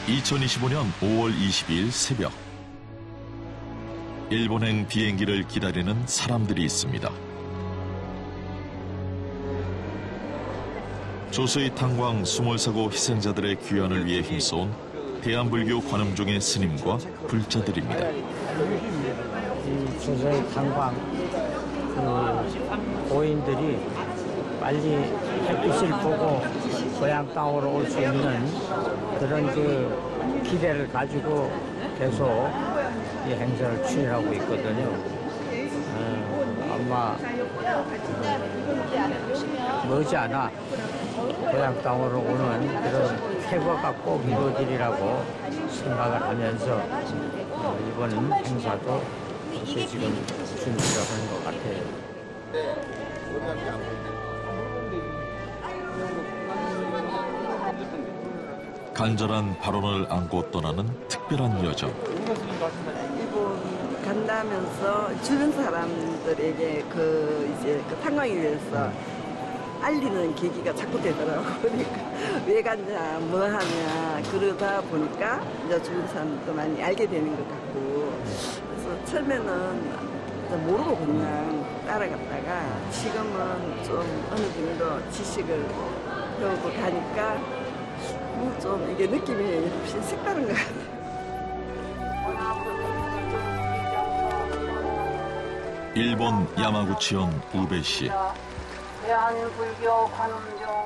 2025년 5월 22일 새벽, 일본행 비행기를 기다리는 사람들이 있습니다. 조서의 탄광 수몰사고 희생자들의 귀환을 위해 힘써온 대한불교 관음종의 스님과 불자들입니다. 이 조서의 탄광 고인들이 빨리 햇빛을 보고 고향 땅으로 올 수 있는 그런 기대를 가지고 계속 이 행사를 추진하고 있거든요. 아마 머지않아 고향 땅으로 오는 그런 쾌거가 꼭 이루어지리라고 생각을 하면서 이번 행사도 지금 준비를 하는 것 같아요. 간절한 발언을 안고 떠나는 특별한 여정. 일본 간다면서 주변 사람들에게 탄광에 대해서 알리는 계기가 자꾸 되더라고요. 그러니까 왜 갔냐, 뭐 하냐 그러다 보니까 이제 주변 사람도 많이 알게 되는 것 같고, 그래서 처음에는 모르고 그냥 따라갔다가 지금은 좀 어느 정도 지식을 배우고 가니까 좀 이게 느낌이 훨씬 색다른 것 같아요. 일본 야마구치현 우베시.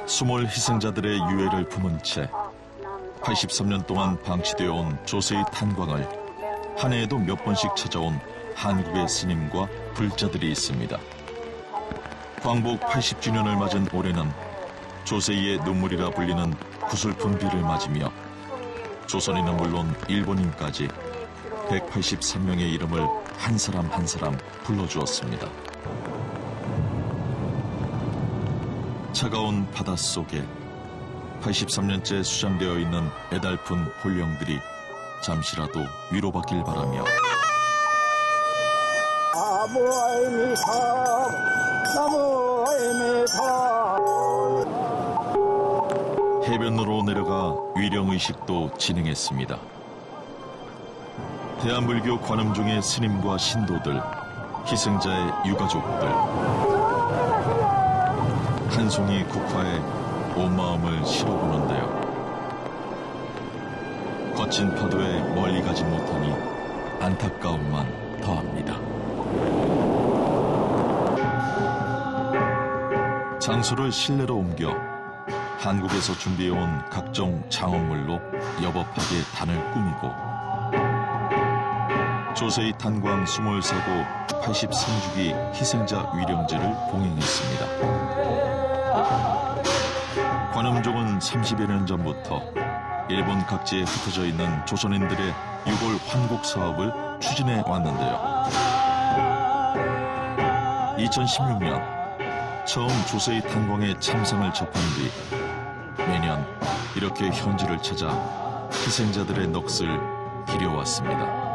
수몰 희생자들의 유해를 품은 채 83년 동안 방치되어 온 조세의 탄광을 한 해에도 몇 번씩 찾아온 한국의 스님과 불자들이 있습니다. 광복 80주년을 맞은 올해는 조세이의 눈물이라 불리는 구슬픈 비를 맞으며 조선인은 물론 일본인까지 183명의 이름을 한 사람 한 사람 불러주었습니다. 차가운 바닷속에 83년째 수장되어 있는 애달픈 혼령들이 잠시라도 위로받길 바라며 해변으로 내려가 위령의식도 진행했습니다. 대한불교 관음종의 스님과 신도들, 희생자의 유가족들, 한 송이 국화에 온 마음을 실어보는데요. 거친 파도에 멀리 가지 못하니 안타까움만 더합니다. 장소를 실내로 옮겨 한국에서 준비해온 각종 장엄물로 여법하게 단을 꾸미고 조세의 탄광 수몰사고 83주기 희생자 위령제를 봉행했습니다. 관음종은 30여 년 전부터 일본 각지에 흩어져 있는 조선인들의 유골 환국 사업을 추진해 왔는데요. 2016년 처음 조세의 탄광의 참상을 접한 뒤 매년 이렇게 현지를 찾아 희생자들의 넋을 기려왔습니다.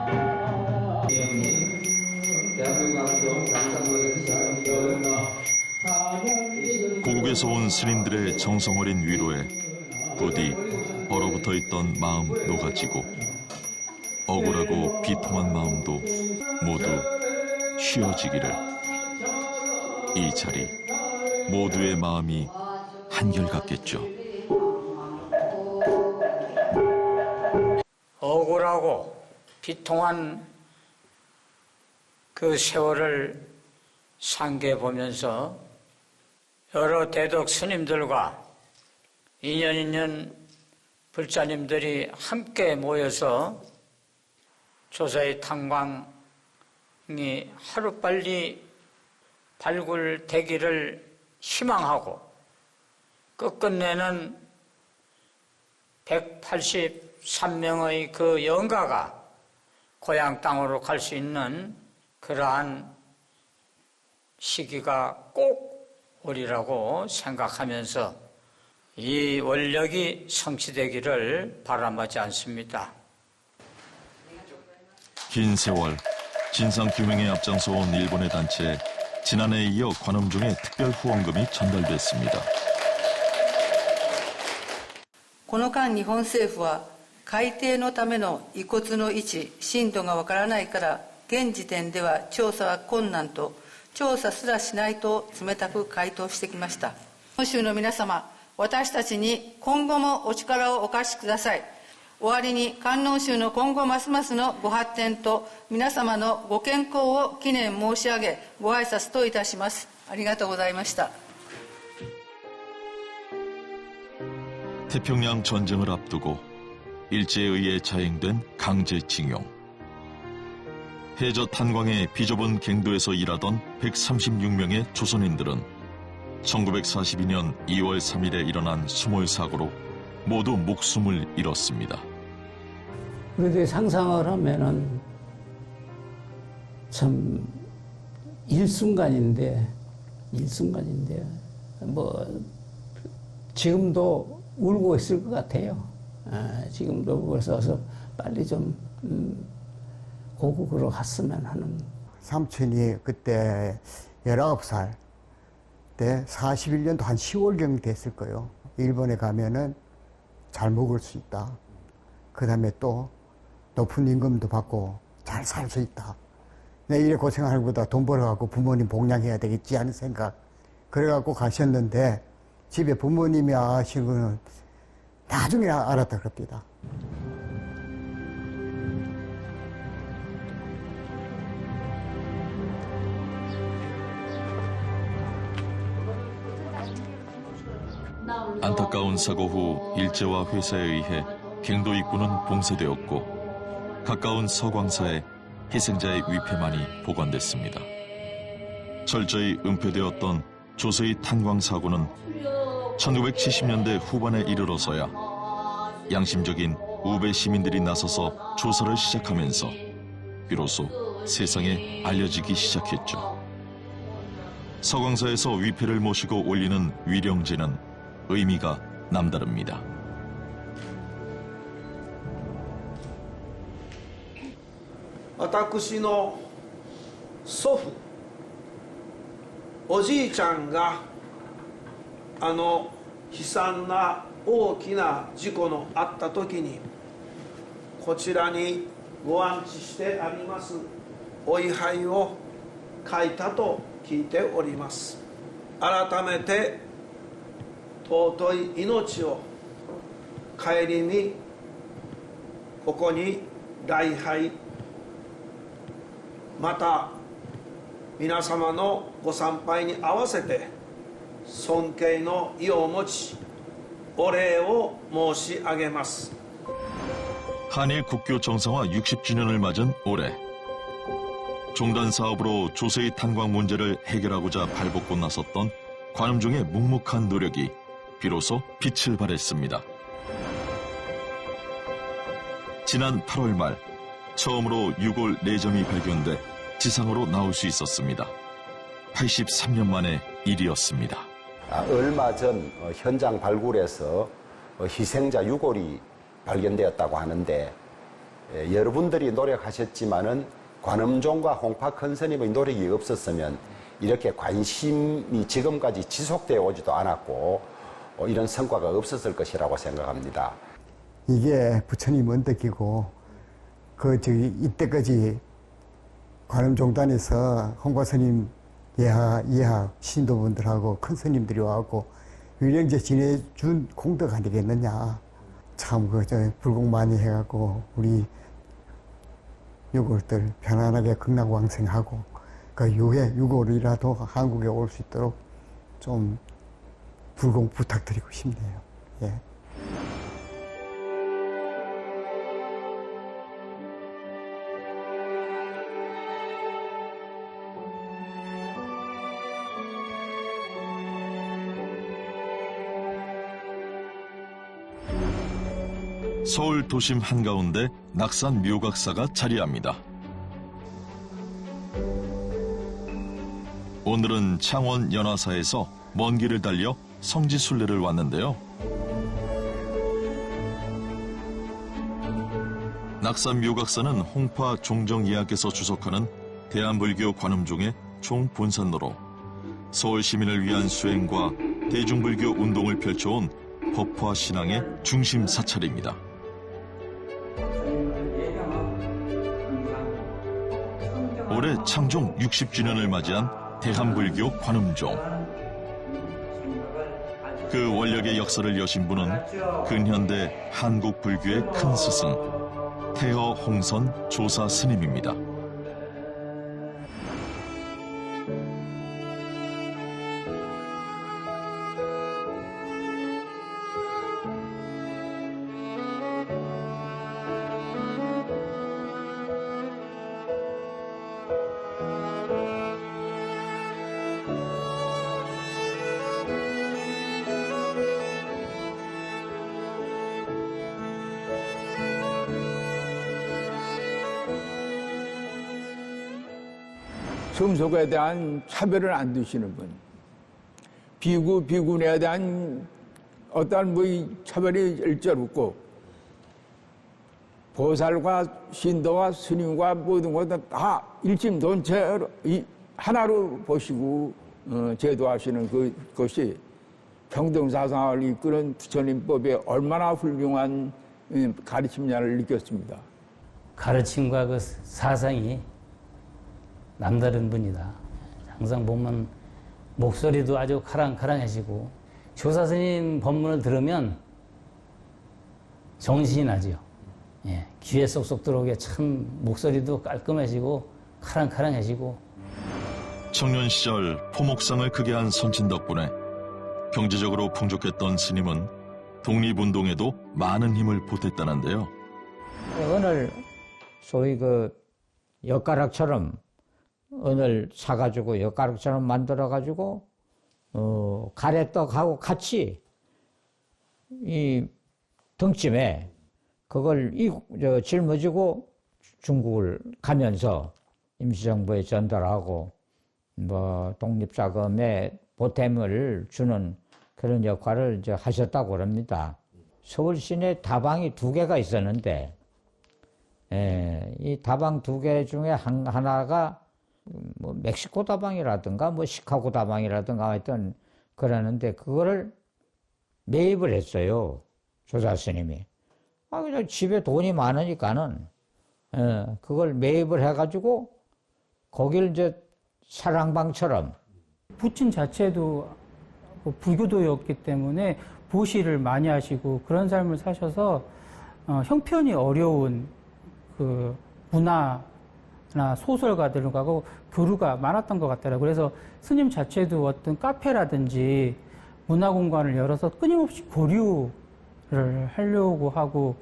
고국에서 온 스님들의 정성 어린 위로에 부디 얼어붙어 있던 마음 녹아지고 억울하고 비통한 마음도 모두 쉬어지기를. 이 자리 모두의 마음이 한결같겠죠. 억울하고 비통한 그 세월을 상기해보면서 여러 대덕 스님들과 인연 있는 불자님들이 함께 모여서 조서의 탄광이 하루빨리 발굴되기를 희망하고 끝끝내는 183명의 그 영가가 고향 땅으로 갈 수 있는 그러한 시기가 꼭 오리라고 생각하면서 이 원력이 성취되기를 바람하지 않습니다. 긴 세월 진상규명에 앞장서온 일본의 단체에 지난해에 이어 관음종의 특별 후원금이 전달됐습니다. この間日本政府は海底のための遺骨の位置、深度がわからないから、現時点では調査は困難と、調査すらしないと冷たく回答してきました。本州の皆様、私たちに今後もお力をお貸しください。終わりに観音宗の今後ますますのご発展と皆様のご健康を祈念申し上げ、ご挨拶といたします。ありがとうございました。 태평양 전쟁을 앞두고 일제에 의해 자행된 강제징용. 해저 탄광의 비좁은 갱도에서 일하던 136명의 조선인들은 1942년 2월 3일에 일어난 수몰사고로 모두 목숨을 잃었습니다. 그런데 상상을 하면은 참 일순간인데 뭐 지금도 울고 있을 것 같아요. 지금도 울고 있어서 빨리 좀 고국으로 갔으면 하는. 삼촌이 그때 19살 때 41년도 한 10월경 됐을 거예요. 일본에 가면은 잘 먹을 수 있다. 그 다음에 또 높은 임금도 받고 잘 살 수 있다. 내 일에 고생하는 것보다 돈 벌어갖고 부모님 복양해야 되겠지 하는 생각. 그래갖고 가셨는데 집에 부모님이 아신 거는 나중에 알았다 그럽니다. 안타까운 사고 후 일제와 회사에 의해 갱도 입구는 봉쇄되었고 가까운 서광사에 희생자의 위패만이 보관됐습니다. 철저히 은폐되었던 조세의 탄광 사고는 1970년대 후반에 이르러서야 양심적인 우베 시민들이 나서서 조사를 시작하면서 비로소 세상에 알려지기 시작했죠. 서광사에서 위패를 모시고 올리는 위령제는 의미가 남다릅니다.私の祖父、おじいちゃんが悲惨な大きな事故のあった時にこちらにご安置してありますお位牌を書いたと聞いております。改めて尊い命を顧みここに礼拝また皆様のご参拝に合わせて尊敬の意を持ちお礼を申し上げます。 한일 국교 정상화 60주년을 맞은 올해 종단 사업으로 조세의 탄광 문제를 해결하고자 발벗고 나섰던 관음종의 묵묵한 노력이 비로소 빛을 발했습니다. 지난 8월 말 처음으로 유골 4점이 발견돼 지상으로 나올 수 있었습니다. 83년 만의 일이었습니다. 얼마 전 현장 발굴에서 희생자 유골이 발견되었다고 하는데 여러분들이 노력하셨지만은 관음종과 홍파 큰스님의 노력이 없었으면 이렇게 관심이 지금까지 지속되어 오지도 않았고 이런 성과가 없었을 것이라고 생각합니다. 이게 부처님 언덕이고 이때까지 관음종단에서 홍파스님 예하 신도분들하고 큰 스님들이 와갖고 위령제 지내준 공덕 아니겠느냐. 참 불공 많이 해갖고 우리 유골들 편안하게 극락왕생하고 그 유골이라도 한국에 올 수 있도록 좀 불공 부탁드리고 싶네요. 예. 서울 도심 한가운데 낙산 묘각사가 자리합니다. 오늘은 창원 연화사에서 먼 길을 달려 성지순례를 왔는데요. 낙산 묘각사는 홍파 종정이하께서 주석하는 대한불교 관음종의 총본산로로 서울 시민을 위한 수행과 대중불교 운동을 펼쳐온 법화 신앙의 중심 사찰입니다. 올해 창종 60주년을 맞이한 대한불교 관음종. 그 원력의 역사를 여신 분은 근현대 한국 불교의 큰 스승 태허 홍선 조사 스님입니다. 성속에 대한 차별을 안 두시는 분, 비군에 대한 어떠한 차별이 일절 없고, 보살과 신도와 스님과 모든 것을 다 일심동체로 하나로 보시고 제도하시는 그것이 평등사상을 이끄는 부처님법의 얼마나 훌륭한 가르침냐를 느꼈습니다. 가르침과 그 사상이 남다른 분이다. 항상 보면 목소리도 아주 카랑카랑하시고 조사스님 법문을 들으면 정신이 나죠. 예, 귀에 쏙쏙 들어오게 참 목소리도 깔끔하시고 카랑카랑하시고. 청년 시절 포목상을 크게 한 선친 덕분에 경제적으로 풍족했던 스님은 독립운동에도 많은 힘을 보탰다는데요. 오늘 소위 그 엿가락처럼 은을 사가지고 엿가락처럼 만들어가지고 가래떡하고 같이 이 등짐에 그걸 짊어지고 중국을 가면서 임시정부에 전달하고 뭐 독립자금에 보탬을 주는 그런 역할을 이제 하셨다고 합니다. 서울 시내 다방이 2개가 있었는데 이 다방 2개 중에 하나가 뭐 멕시코 다방이라든가 뭐 시카고 다방이라든가 하여튼 그러는데 그거를 매입을 했어요. 조사 스님이. 그냥 집에 돈이 많으니까는 그걸 매입을 해가지고 거길 이제 사랑방처럼. 부친 자체도 불교도였기 때문에 보시를 많이 하시고 그런 삶을 사셔서 형편이 어려운 그 문화나 소설가들하고 교류가 많았던 것 같더라고요. 그래서 스님 자체도 어떤 카페라든지 문화공간을 열어서 끊임없이 교류를 하려고 하고,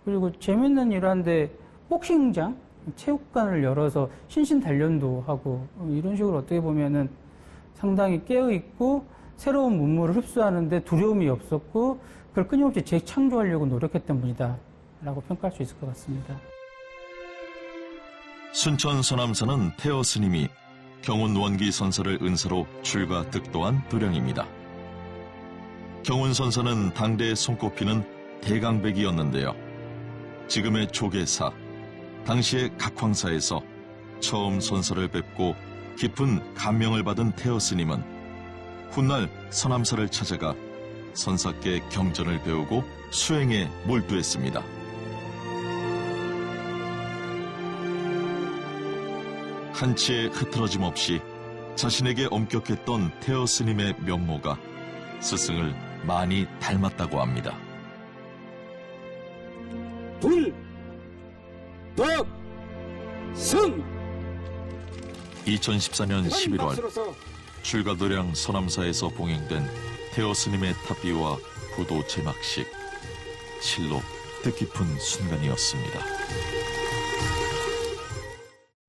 그리고 재밌는 일화인데 복싱장, 체육관을 열어서 신신단련도 하고, 이런 식으로 어떻게 보면은 상당히 깨어있고 새로운 문물을 흡수하는데 두려움이 없었고 그걸 끊임없이 재창조하려고 노력했던 분이다 라고 평가할 수 있을 것 같습니다. 순천 서남사는 태허 스님이 경운 원기 선사를 은사로 출가 득도한 도량입니다. 경운 선사는 당대에 손꼽히는 대강백이었는데요. 지금의 조계사, 당시의 각황사에서 처음 선사를 뵙고 깊은 감명을 받은 태허 스님은 훗날 서남사를 찾아가 선사께 경전을 배우고 수행에 몰두했습니다. 한치의 흐트러짐 없이 자신에게 엄격했던 태허 스님의 면모가 스승을 많이 닮았다고 합니다. 승! 2014년 11월 출가도량 서남사에서 봉행된 태허 스님의 탑비와 부도 제막식, 실로 뜻깊은 순간이었습니다.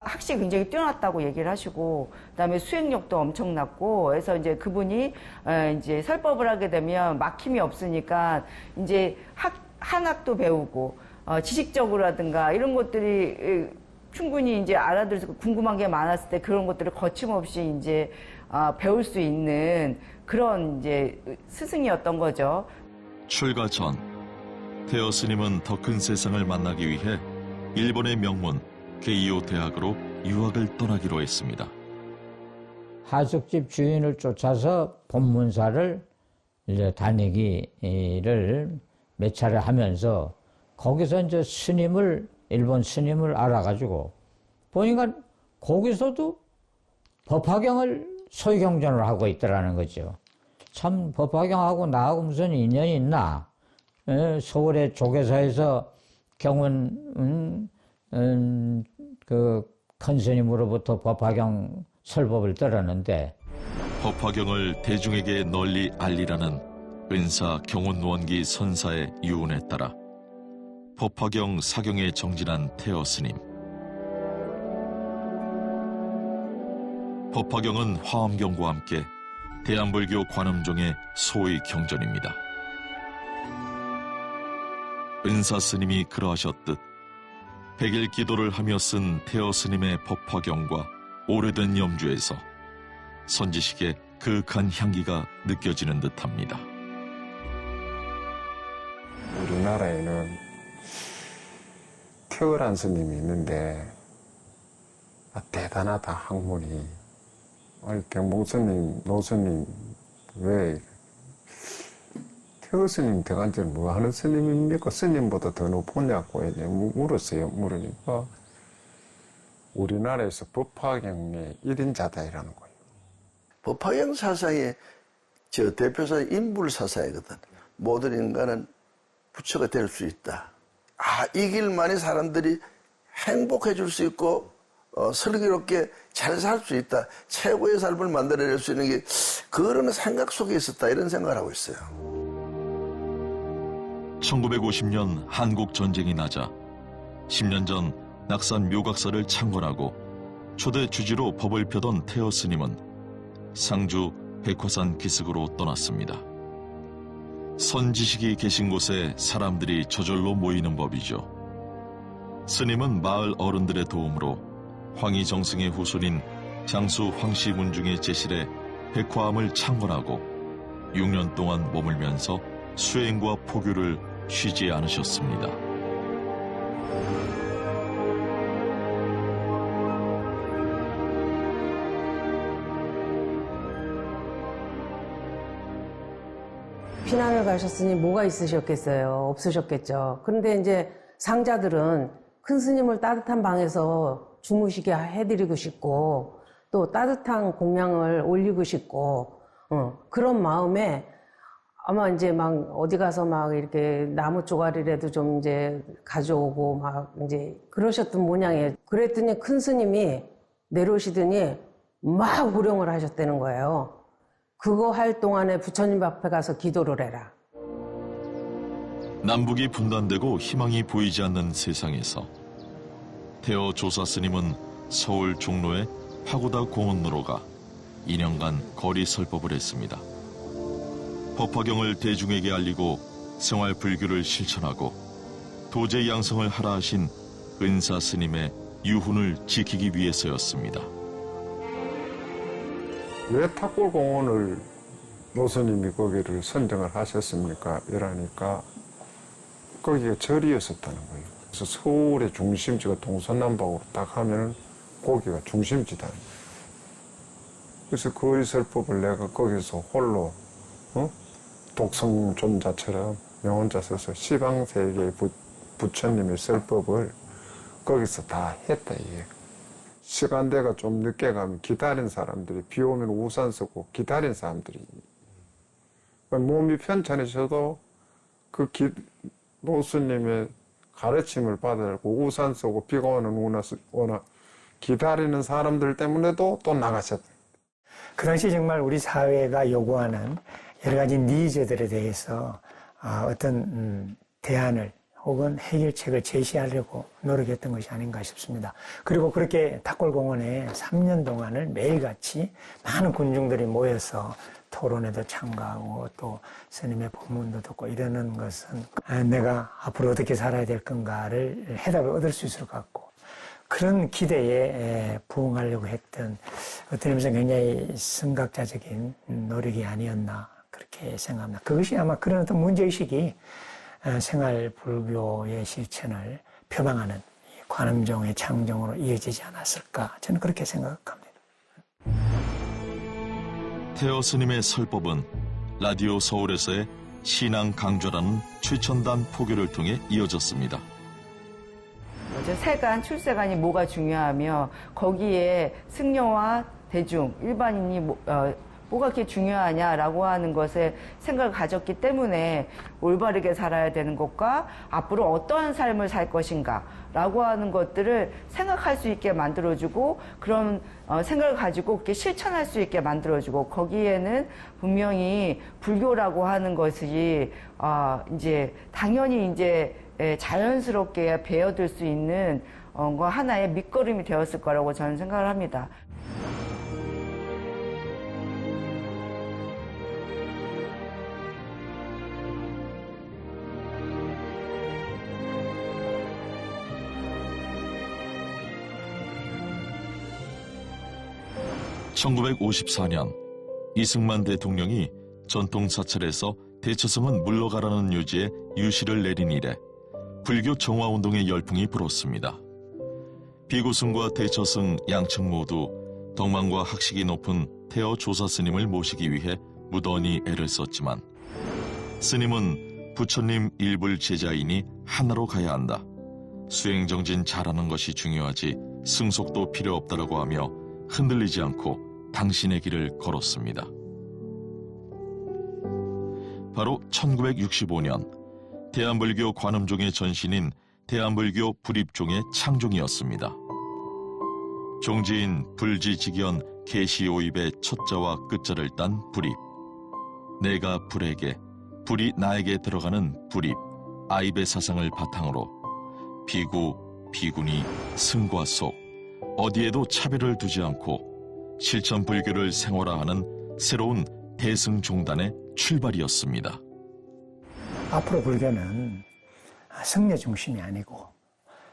학식이 굉장히 뛰어났다고 얘기를 하시고, 그다음에 수행력도 엄청났고, 그래서 이제 그분이 이제 설법을 하게 되면 막힘이 없으니까 이제 한학도 배우고 지식적으로라든가 이런 것들이 충분히 이제 알아들어서 궁금한 게 많았을 때 그런 것들을 거침없이 이제 배울 수 있는 그런 이제 스승이었던 거죠. 출가 전 태허 스님은 더 큰 세상을 만나기 위해 일본의 명문 게이오 대학으로 유학을 떠나기로 했습니다. 하숙집 주인을 쫓아서 법문사를 이제 다니기를 몇 차례 하면서 거기서 이제 일본 스님을 알아가지고 보니까 거기서도 법화경을 소위 경전을 하고 있더라는 거죠. 참 법화경하고 나하고 무슨 인연이 있나? 서울의 조계사에서 경은 그 큰 스님으로부터 법화경 설법을 들었는데 법화경을 대중에게 널리 알리라는 은사 경운원기 선사의 유언에 따라 법화경 사경에 정진한 태어 스님. 법화경은 화엄경과 함께 대한불교 관음종의 소위 경전입니다. 은사 스님이 그러하셨듯 100일 기도를 하며 쓴 태어 스님의 법화경과 오래된 염주에서 선지식의 그윽한 향기가 느껴지는 듯합니다. 우리나라에는 태어란 스님이 있는데 대단하다 학문이. 아니 경봉스님, 노스님 왜 태어 스님 대간절 뭐 하는 스님입니까? 스님보다 더 높으냐고 물었어요. 물으니까 우리나라에서 법화경의 1인자다 이라는 거예요. 법화경 사상의 대표사 인불 사상이거든. 모든 인간은 부처가 될 수 있다. 이 길만이 사람들이 행복해 줄 수 있고 슬기롭게 잘 살 수 있다. 최고의 삶을 만들어낼 수 있는 게 그런 생각 속에 있었다. 이런 생각을 하고 있어요. 1950년 한국 전쟁이 나자 10년 전 낙산 묘각사를 창건하고 초대 주지로 법을 펴던 태어 스님은 상주 백화산 기슭으로 떠났습니다. 선지식이 계신 곳에 사람들이 저절로 모이는 법이죠. 스님은 마을 어른들의 도움으로 황희정승의 후손인 장수 황씨문중의 제실에 백화암을 창건하고 6년 동안 머물면서 수행과 포교를 쉬지 않으셨습니다. 피난을 가셨으니 뭐가 있으셨겠어요? 없으셨겠죠. 그런데 이제 상자들은 큰 스님을 따뜻한 방에서 주무시게 해드리고 싶고 또 따뜻한 공양을 올리고 싶고 그런 마음에 아마 이제 막 어디 가서 막 이렇게 나무 쪼가리라도 좀 이제 가져오고 막 이제 그러셨던 모양이에요. 그랬더니 큰 스님이 내려오시더니 막 호령을 하셨다는 거예요. 그거 할 동안에 부처님 앞에 가서 기도를 해라. 남북이 분단되고 희망이 보이지 않는 세상에서 태어 조사 스님은 서울 종로의 파고다 공원로로 가 2년간 거리 설법을 했습니다. 법화경을 대중에게 알리고 생활 불교를 실천하고 도제 양성을 하라 하신 은사 스님의 유훈을 지키기 위해서였습니다. 왜 탑골공원을 노스님이 거기를 선정을 하셨습니까? 이러니까 거기가 절이었었다는 거예요. 그래서 서울의 중심지가 동서남북으로 딱 하면은 거기가 중심지다. 그래서 거리설법을 내가 거기서 홀로 독성존자처럼 명혼자 써서 시방세계의 부처님의 설법을 거기서 다 했다 이게. 시간대가 좀 늦게 가면 기다린 사람들이 비 오면 우산 쓰고 기다린 사람들이 몸이 편찮으셔도 그 노스님의 가르침을 받으려고 우산 쓰고 비가 오나 기다리는 사람들 때문에도 또 나가셨다. 그 당시 정말 우리 사회가 요구하는 여러 가지 니즈들에 대해서 어떤 대안을 혹은 해결책을 제시하려고 노력했던 것이 아닌가 싶습니다. 그리고 그렇게 탁골공원에 3년 동안을 매일같이 많은 군중들이 모여서 토론에도 참가하고 또 스님의 법문도 듣고 이러는 것은 내가 앞으로 어떻게 살아야 될 건가를 해답을 얻을 수 있을 것 같고 그런 기대에 부응하려고 했던 어떤 의미에서 굉장히 선각자적인 노력이 아니었나 그렇게 생각합니다. 그것이 아마 그런 어떤 문제의식이 생활 불교의 실천을 표방하는 관음종의 창정으로 이어지지 않았을까 저는 그렇게 생각합니다. 태어 스님의 설법은 라디오 서울에서의 신앙 강좌라는 최첨단 포교를 통해 이어졌습니다. 세간, 출세간이 뭐가 중요하며 거기에 승려와 대중, 일반인이 뭐가 그렇게 중요하냐라고 하는 것에 생각을 가졌기 때문에 올바르게 살아야 되는 것과 앞으로 어떠한 삶을 살 것인가라고 하는 것들을 생각할 수 있게 만들어주고 그런 생각을 가지고 그렇게 실천할 수 있게 만들어주고 거기에는 분명히 불교라고 하는 것이 이제 당연히 이제 자연스럽게 배어들 수 있는 하나의 밑거름이 되었을 거라고 저는 생각을 합니다. (1954년) 이승만 대통령이 전통 사찰에서 대처성은 물러가라는 요지의 유시를 내린 이래 불교 정화운동의 열풍이 불었습니다. 비구승과 대처승 양측 모두 덕망과 학식이 높은 태어 조사 스님을 모시기 위해 무던히 애를 썼지만 스님은 부처님 일불 제자이니 하나로 가야 한다. 수행정진 잘하는 것이 중요하지 승속도 필요 없다라고 하며 흔들리지 않고 당신의 길을 걸었습니다. 바로 1965년 대한불교 관음종의 전신인 대한불교 불입종의 창종이었습니다. 종지인 불지직연 계시오입의 첫자와 끝자를 딴 불입, 내가 불에게, 불이 나에게 들어가는 불입, 아입의 사상을 바탕으로 비구, 비구니, 승과 속, 어디에도 차별을 두지 않고 실천 불교를 생활화하는 새로운 대승종단의 출발이었습니다. 앞으로 불교는 승려 중심이 아니고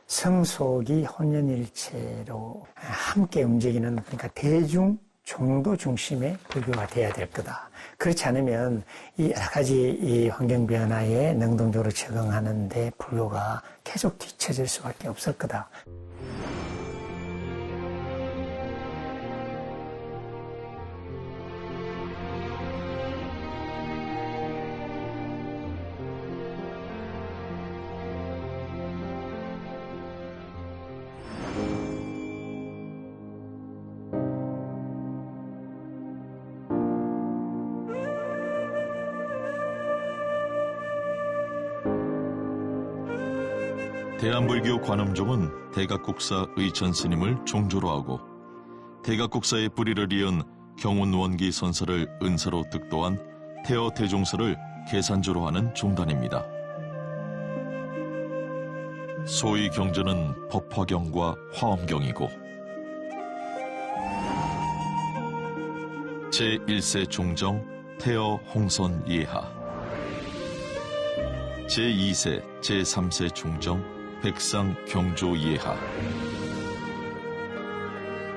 성속이 혼연일체로 함께 움직이는 그러니까 대중 종도 중심의 불교가 돼야 될 거다. 그렇지 않으면 이 여러 가지 이 환경 변화에 능동적으로 적응하는데 불교가 계속 뒤처질 수밖에 없을 거다. 대한불교 관음종은 대각국사 의천 스님을 종조로 하고 대각국사의 뿌리를 이은 경운원기 선사를 은사로 득도한 태어 대종사를 계산조로 하는 종단입니다. 소위 경전은 법화경과 화엄경이고 제1세 종정 태어 홍선 예하, 제2세, 제3세 종정 백상 경조 예하,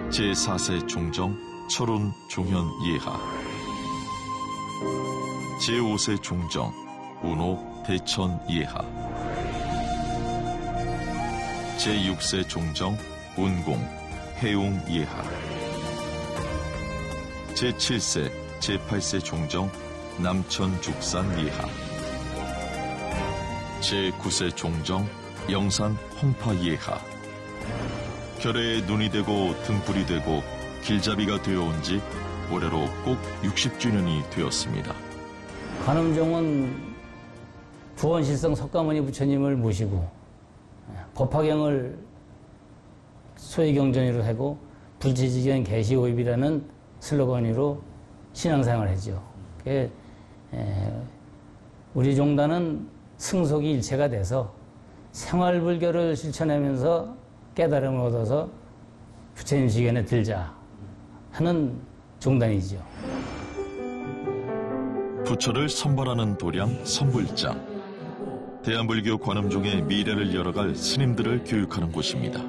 제4세 종정 철운 종현 예하, 제5세 종정 운호 대천 예하, 제6세 종정 운공 해웅 예하, 제7세, 제8세 종정 남천 죽산 예하, 제9세 종정 영산 홍파 예하. 결의에 눈이 되고 등불이 되고 길잡이가 되어온 지 올해로 꼭 60주년이 되었습니다. 관음종은 부원실성 석가모니 부처님을 모시고 법화경을 소위경전으로 하고 불지직연 계시오입이라는 슬로건으로 신앙생활을 했죠. 우리 종단은 승속이 일체가 돼서 생활불교를 실천하면서 깨달음을 얻어서 부처님 지견에 들자 하는 종단이죠. 부처를 선발하는 도량 선불장, 대한불교 관음종의 미래를 열어갈 스님들을 교육하는 곳입니다.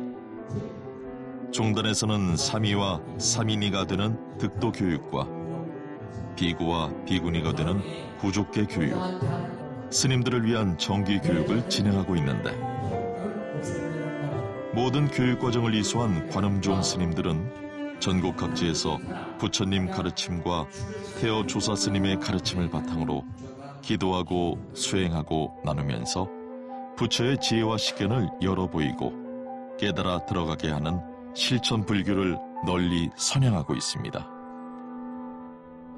종단에서는 삼위와 삼인이가 되는 득도 교육과 비구와 비구니가 되는 구족계 교육, 스님들을 위한 정기 교육을 진행하고 있는데 모든 교육 과정을 이수한 관음종 스님들은 전국 각지에서 부처님 가르침과 태어 조사 스님의 가르침을 바탕으로 기도하고 수행하고 나누면서 부처의 지혜와 식견을 열어 보이고 깨달아 들어가게 하는 실천 불교를 널리 선양하고 있습니다.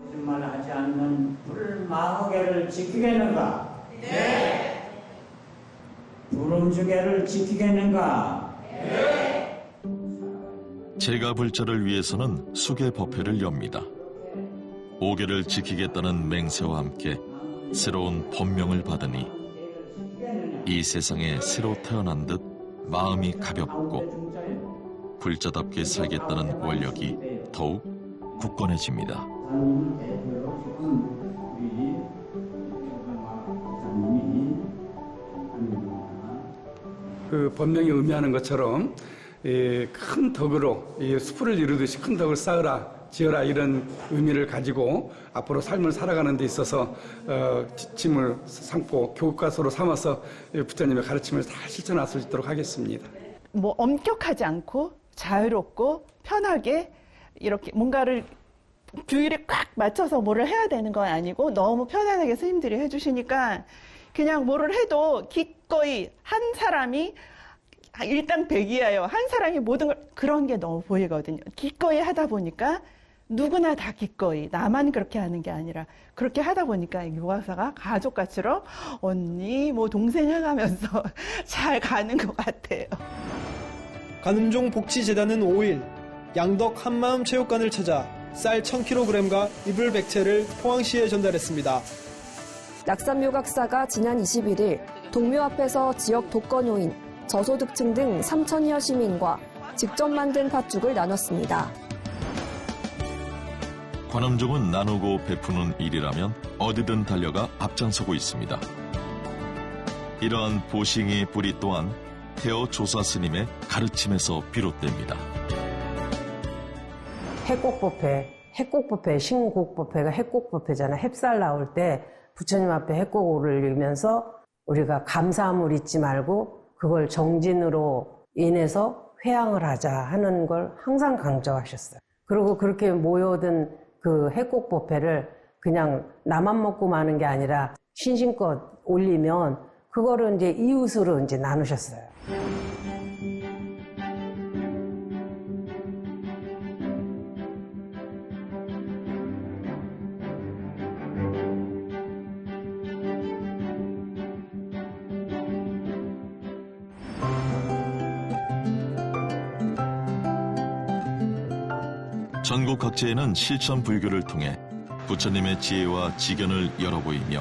거짓말하지 않는 불마허계를 지키겠는가? 네. 불음주계를 지키겠는가? 네. 제가 불자를 위해서는 수계법회를 엽니다. 5계를 지키겠다는 맹세와 함께 새로운 법명을 받으니 이 세상에 새로 태어난 듯 마음이 가볍고 불자답게 살겠다는 원력이 더욱 굳건해집니다. 그 법명이 의미하는 것처럼 큰 덕으로 숲을 이루듯이 큰 덕을 쌓으라, 지어라 이런 의미를 가지고 앞으로 삶을 살아가는 데 있어서 지침을 삼고 교과서로 삼아서 부처님의 가르침을 잘 실천할 수 있도록 하겠습니다. 뭐 엄격하지 않고 자유롭고 편하게 이렇게 뭔가를 규율에 꽉 맞춰서 뭐를 해야 되는 건 아니고 너무 편안하게 스님들이 해주시니까 그냥 뭐를 해도 기꺼이 한 사람이 일당백이에요. 한 사람이 모든 걸 그런 게 너무 보이거든요. 기꺼이 하다 보니까 누구나 다 기꺼이 나만 그렇게 하는 게 아니라 그렇게 하다 보니까 교과서가 가족같이로 언니 뭐 동생 해가면서 잘 가는 것 같아요. 관음종 복지재단은 5일 양덕 한마음 체육관을 찾아 쌀 1000kg과 이불 100채를 포항시에 전달했습니다. 낙산묘각사가 지난 21일 동묘 앞에서 지역 독거노인, 저소득층 등 3,000여 시민과 직접 만든 팥죽을 나눴습니다. 관음종은 나누고 베푸는 일이라면 어디든 달려가 앞장서고 있습니다. 이러한 보싱의 뿌리 또한 태어 조사 스님의 가르침에서 비롯됩니다. 해곡법회, 신곡법회가 해곡법회잖아. 햅쌀 나올 때 부처님 앞에 해곡을 올리면서 우리가 감사함을 잊지 말고 그걸 정진으로 인해서 회향을 하자 하는 걸 항상 강조하셨어요. 그리고 그렇게 모여든 그 해곡법회를 그냥 나만 먹고 마는 게 아니라 신신껏 올리면 그거를 이제 이웃으로 이제 나누셨어요. 전국 각지에는 실천 불교를 통해 부처님의 지혜와 지견을 열어보이며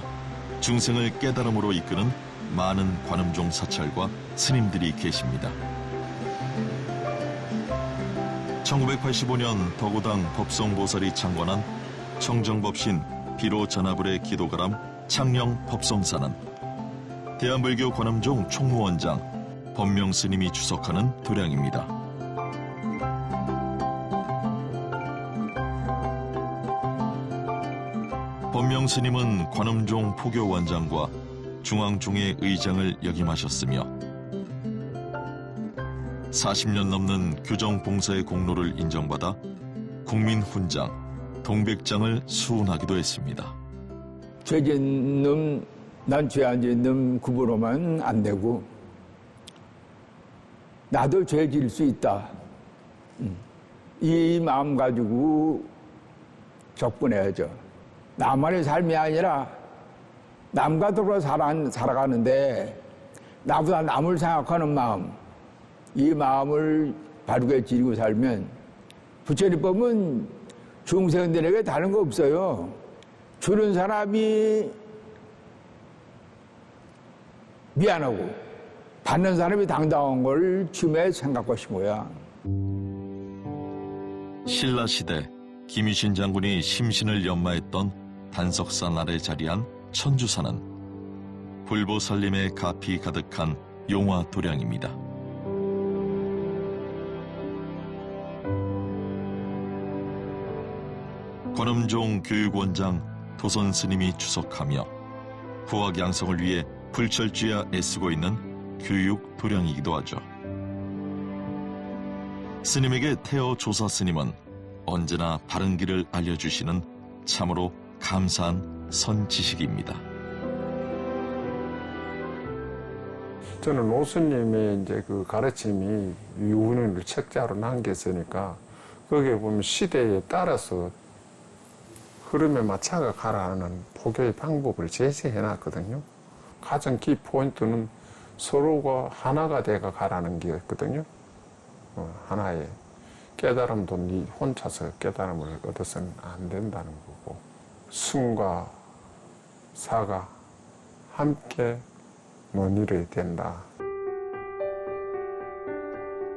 중생을 깨달음으로 이끄는 많은 관음종 사찰과 스님들이 계십니다. 1985년 덕우당 법성보살이 창건한 청정법신 비로전하불의 기도가람 창녕 법성사는 대한불교 관음종 총무원장 법명스님이 주석하는 도량입니다. 법명스님은 관음종 포교원장과 중앙종의 의장을 역임하셨으며 40년 넘는 교정봉사의 공로를 인정받아 국민훈장, 동백장을 수운하기도 했습니다. 죄진 놈, 난 죄 안 지은 놈 구분하면 안 되고 나도 죄 지을 수 있다. 이 마음 가지고 접근해야죠. 나만의 삶이 아니라 남과 더불어 살아가는데 나보다 남을 생각하는 마음, 이 마음을 바르게 지니고 살면 부처님법은 중생들에게 다른 거 없어요. 주는 사람이 미안하고 받는 사람이 당당한 걸 춤에 생각하신 거야. 신라시대 김유신 장군이 심신을 연마했던 단석산 아래 자리한 천주산은 불보살림의 가피 가득한 용화 도량입니다. 관음종 교육원장 도선 스님이 주석하며 후학 양성을 위해 불철주야 애쓰고 있는 교육 도량이기도 하죠. 스님에게 태어 조사 스님은 언제나 바른 길을 알려주시는 참으로 감사한 선지식입니다. 저는 노스님의 이제 그 가르침이 유훈을 책자로 남겼으니까 거기에 보면 시대에 따라서 흐름에 맞춰가 가라는 포교의 방법을 제시해 놨거든요. 가장 키 포인트는 서로가 하나가 돼가 가라는 게였거든요. 하나의 깨달음도 네 혼자서 깨달음을 얻어서는 안 된다는 거고, 승과 사가 함께 논의를 된다.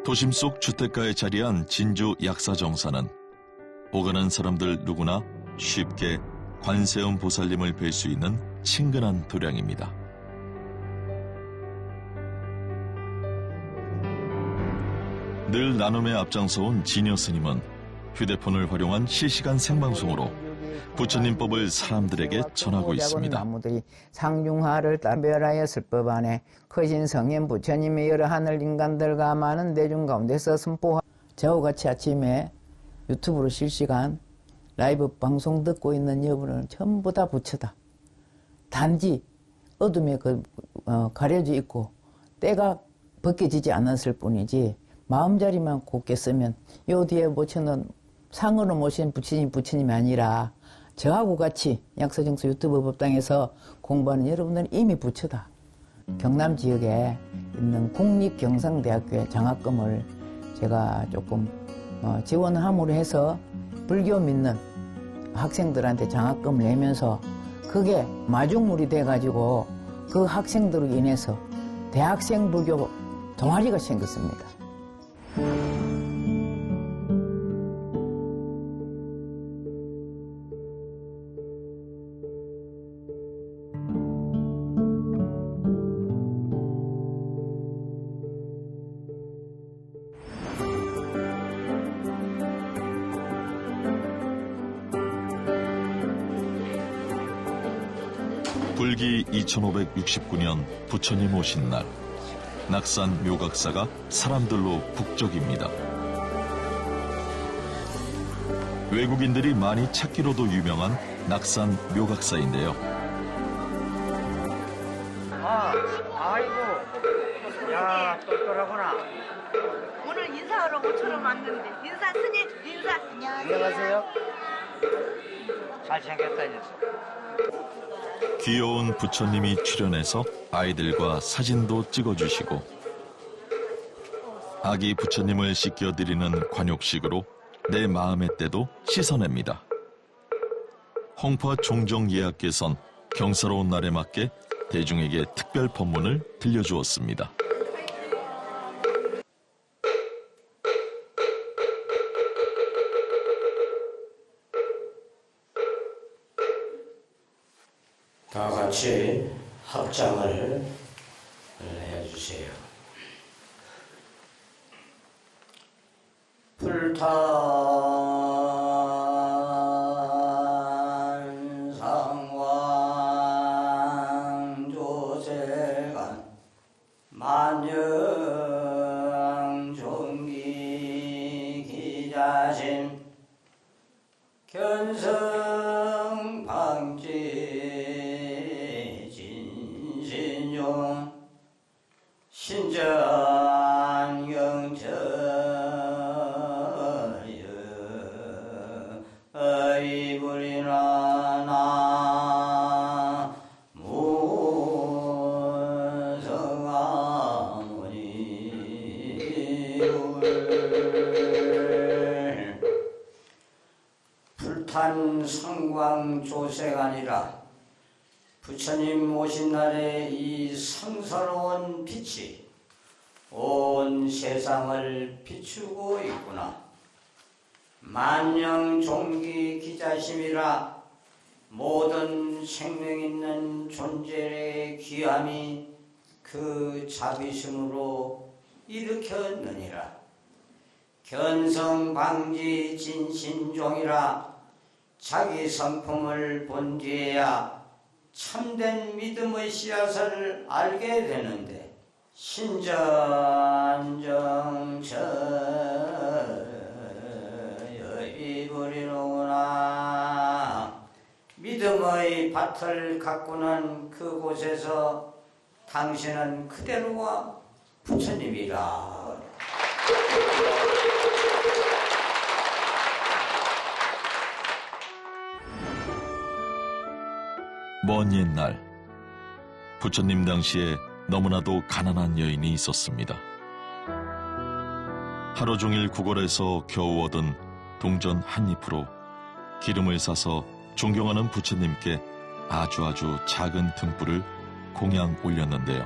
도심 속 주택가에 자리한 진주 약사정사는 오가는 사람들 누구나 쉽게 관세음 보살님을 뵐 수 있는 친근한 도량입니다. 늘 나눔에 앞장서온 진여 스님은 휴대폰을 활용한 실시간 생방송으로 부처님법을 사람들에게 전하고 있습니다. 나무들이 상중하를 따별하였을 법 안에 크신 성현 부처님의 여러 하늘 인간들과 많은 대중 가운데서 선포하 저와 같이 아침에 유튜브로 실시간 라이브 방송 듣고 있는 여러분은 전부 다 부처다. 단지 어둠에 가려져 있고 때가 벗겨지지 않았을 뿐이지 마음자리만 곱게 쓰면 요 뒤에 모처는 상으로 모신 부처님이 아니라 저하고 같이 약사정서 유튜브 법당에서 공부하는 여러분들은 이미 부처다. 경남 지역에 있는 국립경상대학교의 장학금을 제가 조금 지원함으로 해서 불교 믿는 학생들한테 장학금을 내면서 그게 마중물이 돼가지고 그 학생들로 인해서 대학생 불교 동아리가 생겼습니다. 불기 2569년 부처님 오신 날, 낙산 묘각사가 사람들로 북적입니다. 외국인들이 많이 찾기로도 유명한 낙산 묘각사인데요. 아이고, 야, 똘똘하구나. 오늘 인사하러 모처럼 왔는데, 인사 스님, 인사. 안녕하세요. 잘생겼다, 녀석. 귀여운 부처님이 출연해서 아이들과 사진도 찍어주시고 아기 부처님을 씻겨드리는 관욕식으로 내 마음의 때도 씻어냅니다. 홍파 종정예약께선 경사로운 날에 맞게 대중에게 특별 법문을 들려주었습니다. 다 같이 합장을 해주세요. 불탄상왕 조세간 만영종기 기자신 견성방지 신전영처여 의불이나 나무성아무니 불탄성광조색아니라 부처님 오신 날에 이 성스러운 빛이 온 세상을 비추고 있구나. 만영종기 기자심이라 모든 생명 있는 존재의 귀함이 그 자비심으로 일으켰느니라. 견성방지 진신종이라 자기 성품을 본 뒤에야 참된 믿음의 씨앗을 알게 되는데 신전정처의 이불이로구나. 믿음의 밭을 가꾸는 그곳에서 당신은 그대로와 부처님이라. 먼 옛날 부처님 당시에 너무나도 가난한 여인이 있었습니다. 하루 종일 구걸해서 겨우 얻은 동전 한 잎으로 기름을 사서 존경하는 부처님께 아주 작은 등불을 공양 올렸는데요.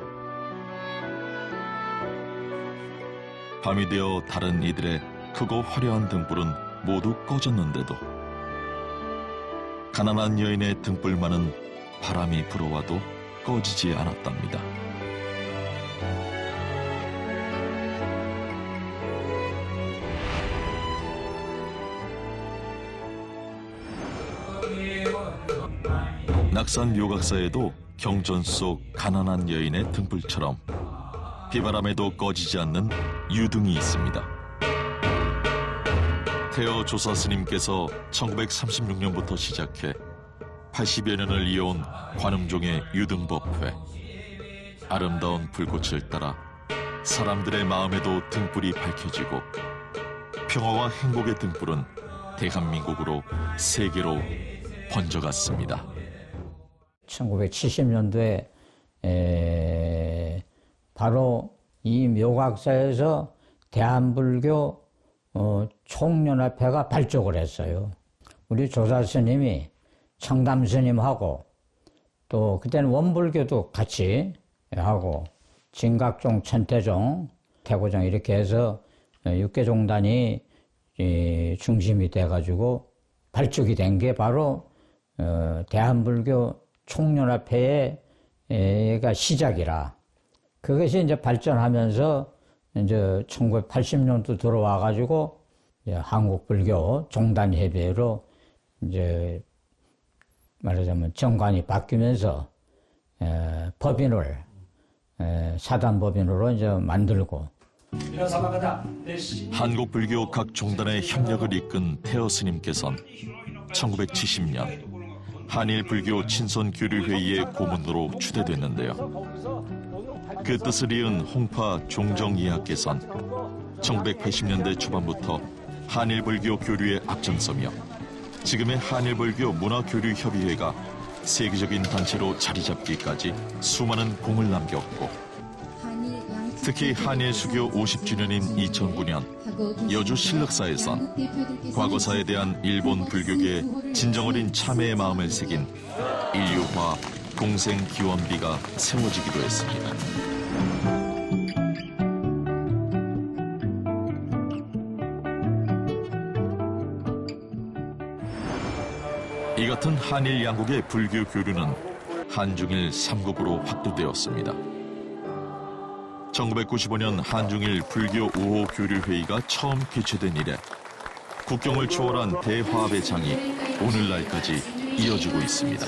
밤이 되어 다른 이들의 크고 화려한 등불은 모두 꺼졌는데도 가난한 여인의 등불만은 바람이 불어와도 꺼지지 않았답니다. 낙산 묘각사에도 경전 속 가난한 여인의 등불처럼 비바람에도 꺼지지 않는 유등이 있습니다. 태어 조사 스님께서 1936년부터 시작해 80여 년을 이어온 관음종의 유등법회. 아름다운 불꽃을 따라 사람들의 마음에도 등불이 밝혀지고 평화와 행복의 등불은 대한민국으로 세계로 번져갔습니다. 1970년도에 바로 이 묘각사에서 대한불교 총연합회가 발족을 했어요. 우리 조사 스님이 청담 스님하고 또 그때는 원불교도 같이 하고 진각종, 천태종, 태고종 이렇게 해서 6개 종단이 중심이 돼가지고 발족이 된 게 바로 대한불교 총연합회가 시작이라. 그것이 이제 발전하면서 이제 1980년도 들어와가지고 한국불교 종단협의회로 이제 말하자면 정관이 바뀌면서 법인을 사단법인으로 이제 만들고. 한국불교 각 종단의 협력을 이끈 태어 스님께서는 1970년 한일불교 친선교류회의의 고문으로 추대됐는데요. 그 뜻을 이은 홍파 종정이하께서는 1980년대 초반부터 한일불교 교류에 앞장서며 지금의 한일불교 문화교류협의회가 세계적인 단체로 자리 잡기까지 수많은 공을 남겼고, 특히 한일수교 50주년인 2009년 여주 신력사에선 과거사에 대한 일본 불교계의 진정어린 참회의 마음을 새긴 인류화 공생기원비가 세워지기도 했습니다. 이 같은 한일 양국의 불교 교류는 한중일 3국으로 확대되었습니다. 1995년 한중일 불교 5호 교류회의가 처음 개최된 이래 국경을 초월한 대화합의 장이 오늘날까지 이어지고 있습니다.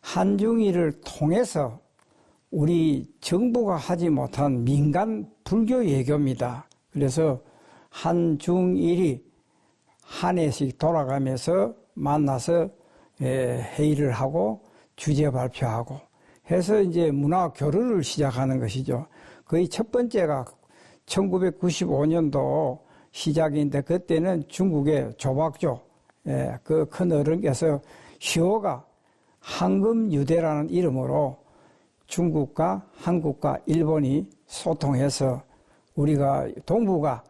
한중일을 통해서 우리 정부가 하지 못한 민간 불교 외교입니다. 그래서 한중일이 한 해씩 돌아가면서 만나서 회의를 하고 주제 발표하고 해서 이제 문화 교류를 시작하는 것이죠. 거의 첫 번째가 1995년도 시작인데 그때는 중국의 조박조 그 큰 어른께서 시호가 황금유대라는 이름으로 중국과 한국과 일본이 소통해서 우리가 동북아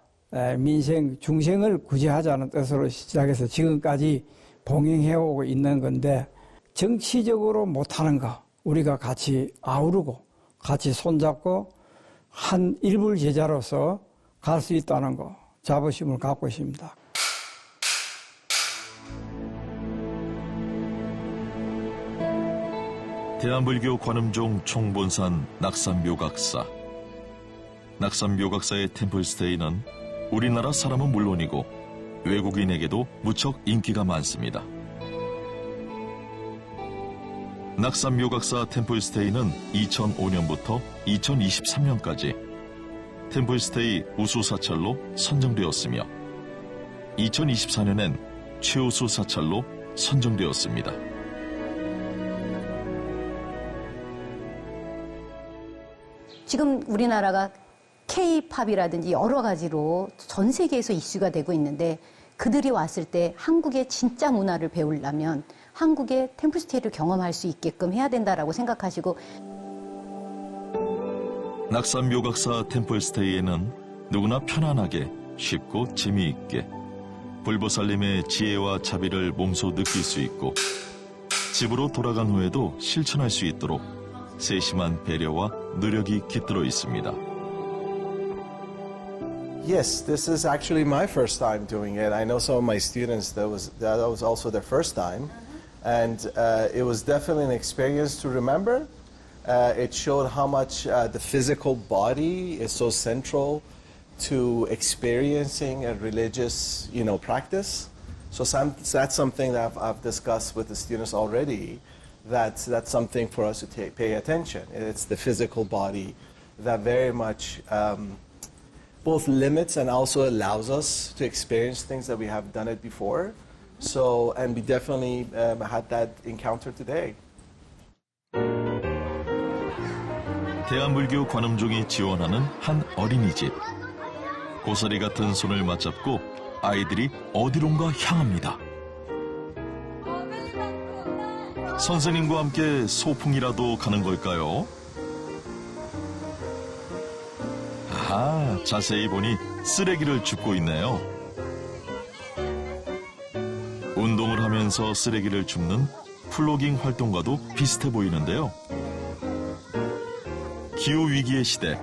민생 중생을 구제하자는 뜻으로 시작해서 지금까지 봉행해오고 있는 건데, 정치적으로 못하는 거 우리가 같이 아우르고 같이 손잡고 한 일불 제자로서 갈 수 있다는 거 자부심을 갖고 있습니다. 대한불교 관음종 총본산 낙산묘각사. 낙산묘각사의 템플스테이는 우리나라 사람은 물론이고 외국인에게도 무척 인기가 많습니다. 낙산묘각사 템플스테이는 2005년부터 2023년까지 템플스테이 우수사찰로 선정되었으며 2024년엔 최우수 사찰로 선정되었습니다. 지금 우리나라가 K-팝이라든지 여러 가지로 전 세계에서 이슈가 되고 있는데 그들이 왔을 때 한국의 진짜 문화를 배우려면 한국의 템플스테이를 경험할 수 있게끔 해야 된다라고 생각하시고 낙산 묘각사 템플스테이에는 누구나 편안하게 쉽고 재미있게 불보살님의 지혜와 자비를 몸소 느낄 수 있고 집으로 돌아간 후에도 실천할 수 있도록 세심한 배려와 노력이 깃들어 있습니다. Yes, this is actually my first time doing it. I know some of my students that was also their first time, and it was definitely an experience to remember. It showed how much the physical body is so central to experiencing a religious, practice. So that's something that I've discussed with the students already. That's something for us to pay attention. It's the physical body that very much both limits and also allows us to experience things that we have done it before. So, and we definitely had that encounter today. 대한불교 관음종이 지원하는 한 어린이집. 고사리 같은 손을 맞잡고 아이들이 어디론가 향합니다. 선생님과 함께 소풍이라도 가는 걸까요? 아, 자세히 보니 쓰레기를 줍고 있네요. 운동을 하면서 쓰레기를 줍는 플로깅 활동과도 비슷해 보이는데요. 기후위기의 시대,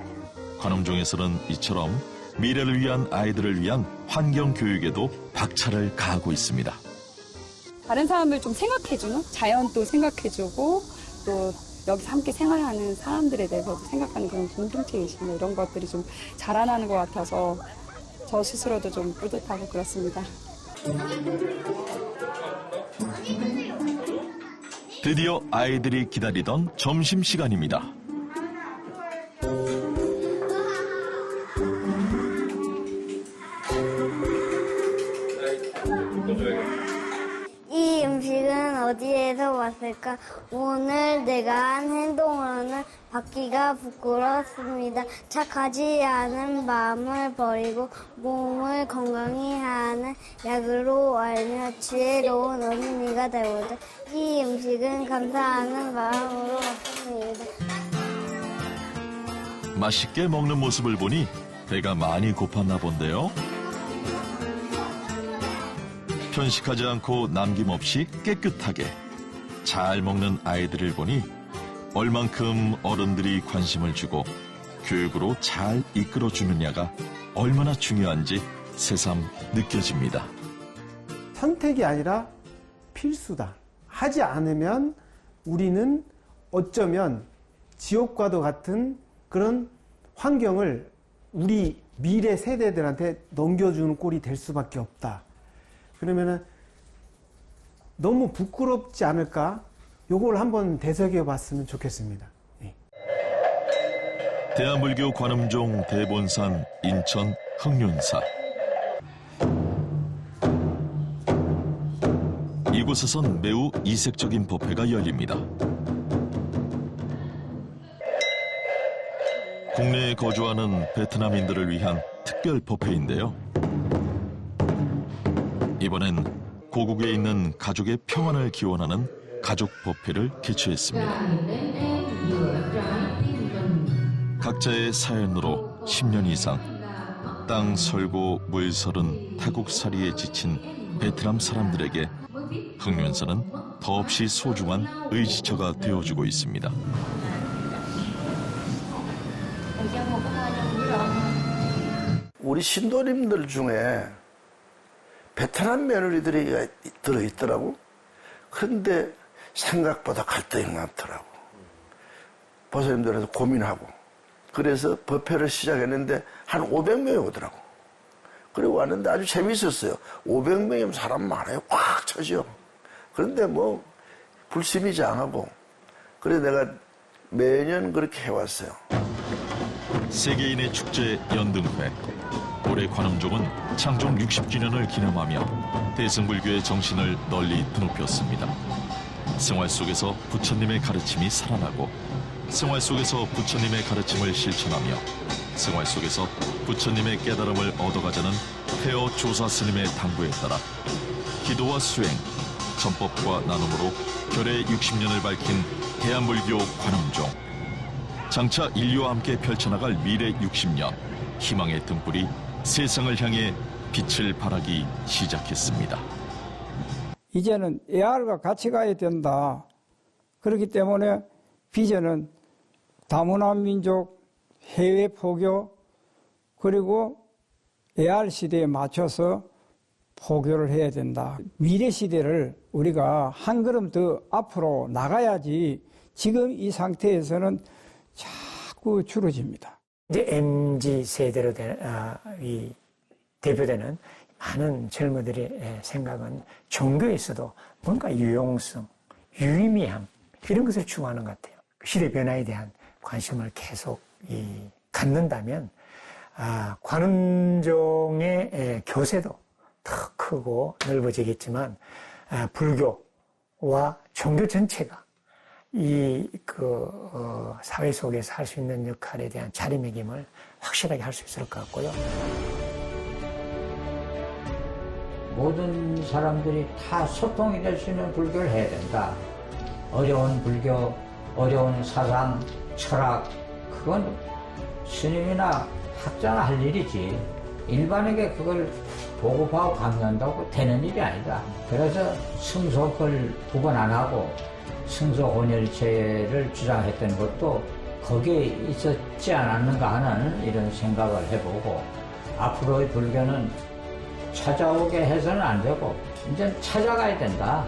관음종에서는 이처럼 미래를 위한 아이들을 위한 환경교육에도 박차를 가하고 있습니다. 다른 사람을 좀 생각해주는, 자연도 생각해주고 또 여기서 함께 생활하는 사람들에 대해서도 생각하는 그런 공동체의식이나 이런 것들이 좀 자라나는 것 같아서 저 스스로도 좀 뿌듯하고 그렇습니다. 드디어 아이들이 기다리던 점심시간입니다. 이 음식은 어디에서 왔을까? 오늘 내가 한 행동으로는 받기가 부끄럽습니다. 착하지 않은 마음을 버리고 몸을 건강히 하는 약으로 알며 지혜로운 어린이가 되고자 이 음식은 감사하는 마음으로 먹습니다. 맛있게 먹는 모습을 보니 배가 많이 고팠나 본데요. 편식하지 않고 남김없이 깨끗하게 잘 먹는 아이들을 보니 얼만큼 어른들이 관심을 주고 교육으로 잘 이끌어주느냐가 얼마나 중요한지 새삼 느껴집니다. 선택이 아니라 필수다. 하지 않으면 우리는 어쩌면 지옥과도 같은 그런 환경을 우리 미래 세대들한테 넘겨주는 꼴이 될 수밖에 없다. 그러면은 너무 부끄럽지 않을까? 요걸 한번 되새겨 봤으면 좋겠습니다. 예. 대한불교 관음종 대본산 인천 흑륜사. 이곳에선 매우 이색적인 법회가 열립니다. 국내에 거주하는 베트남인들을 위한 특별 법회인데요. 이번엔 고국에 있는 가족의 평안을 기원하는 가족 법회를 개최했습니다. 각자의 사연으로 10년 이상 땅 설고 물 설은 타국살이에 지친 베트남 사람들에게 흑륜사는 더없이 소중한 의지처가 되어주고 있습니다. 우리 신도님들 중에 베트남 며느리들이 들어있더라고. 그런데 생각보다 갈등이 많더라고. 보살님들에서 고민하고. 그래서 법회를 시작했는데 한 500명이 오더라고. 그리고 왔는데 아주 재밌었어요. 500명이면 사람 많아요. 꽉 차죠. 그런데 뭐 불심이장하고. 그래서 내가 매년 그렇게 해왔어요. 세계인의 축제 연등회. 올해 관음종은 창종 60주년을 기념하며 대승불교의 정신을 널리 드높였습니다. 생활 속에서 부처님의 가르침이 살아나고 생활 속에서 부처님의 가르침을 실천하며 생활 속에서 부처님의 깨달음을 얻어가자는 폐허 조사 스님의 당부에 따라 기도와 수행, 전법과 나눔으로 결의 60년을 밝힌 대한불교 관음종. 장차 인류와 함께 펼쳐나갈 미래 60년, 희망의 등불이 세상을 향해 빛을 발하기 시작했습니다. 이제는 애알과 같이 가야 된다. 그렇기 때문에 비전은 다문화 민족 해외 포교 그리고 애알 시대에 맞춰서 포교를 해야 된다. 미래 시대를 우리가 한 걸음 더 앞으로 나가야지 지금 이 상태에서는 자꾸 줄어집니다. 이제 MZ 세대로 대표되는 많은 젊은이들의 생각은 종교에서도 뭔가 유용성, 유의미함 이런 것을 추구하는 것 같아요. 시대 변화에 대한 관심을 계속 갖는다면 관음종의 교세도 더 크고 넓어지겠지만 불교와 종교 전체가 사회 속에서 할 수 있는 역할에 대한 자리매김을 확실하게 할 수 있을 것 같고요. 모든 사람들이 다 소통이 될 수 있는 불교를 해야 된다. 어려운 불교, 어려운 사상, 철학, 그건 스님이나 학자나 할 일이지. 일반에게 그걸 보급하고 강요한다고 되는 일이 아니다. 그래서 승속을 구분 안 하고 승속혼혈체를 주장했던 것도 거기에 있었지 않았는가 하는 이런 생각을 해보고 앞으로의 불교는 찾아오게 해서는 안 되고 이제 찾아가야 된다.